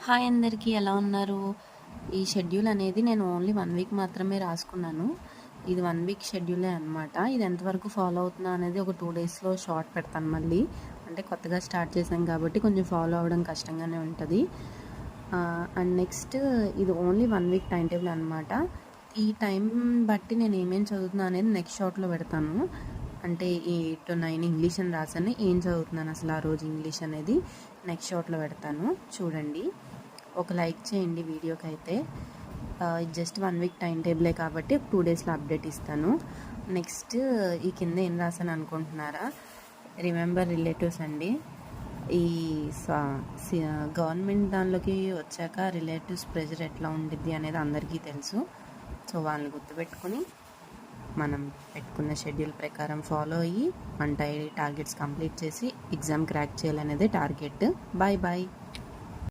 Hi అందరికీ ఎలా ఉన్నారు? ఈ షెడ్యూల్ అనేది నేను ఓన్లీ 1 వీక్ మాత్రమే రాసుకున్నాను. ఇది 1 వీక్ షెడ్యూలే అనమాట. ఇది ఎంతవరకు ఫాలో అవుతున్నా అనేది ఒక 2 డేస్‌లో షార్ట్ పెడతాను మళ్ళీ. అంటే కొత్తగా స్టార్ట్ చేశాం కాబట్టి కొంచెం ఫాలో అవ్వడం కష్టంగానే ఉంటది. అండ్ నెక్స్ట్ ఇది ఓన్లీ 1 వీక్ టైమ్ టేబుల్ అనమాట. ఈ టైం బట్టి నేను ఏమేం చదువుతున్నా అనేది నెక్స్ట్ షార్ట్‌లో పెడతాను. అంటే ఈ 8 to 9 ఇంగ్లీష్ అని రాసాను. ఏం చదువుతున్నాను అసలు ఆ రోజు ఇంగ్లీష్ అనేది నెక్స్ట్ షార్ట్‌లో పెడతాను. చూడండి. ఒక లైక్ చేయండి వీడియోకి అయితే. ఇది జస్ట్ 1 వీక్ టైం టేబులే కాబట్టి 2 డేస్లో అప్డేట్ ఇస్తాను. నెక్స్ట్ ఈ కింద ఏం రాసాను అనుకుంటున్నారా? రిమెంబర్ రిలేటివ్స్ అండి. ఈ గవర్నమెంట్ దానిలోకి వచ్చాక రిలేటివ్స్ ప్రెజర్ ఎట్లా ఉండిద్ది అనేది అందరికీ తెలుసు. సో వాళ్ళని గుర్తుపెట్టుకొని మనం పెట్టుకున్న షెడ్యూల్ ప్రకారం ఫాలో అయ్యి మన డైలీ టార్గెట్స్ కంప్లీట్ చేసి ఎగ్జామ్ క్రాక్ చేయాలనేదే టార్గెట్. Bye bye.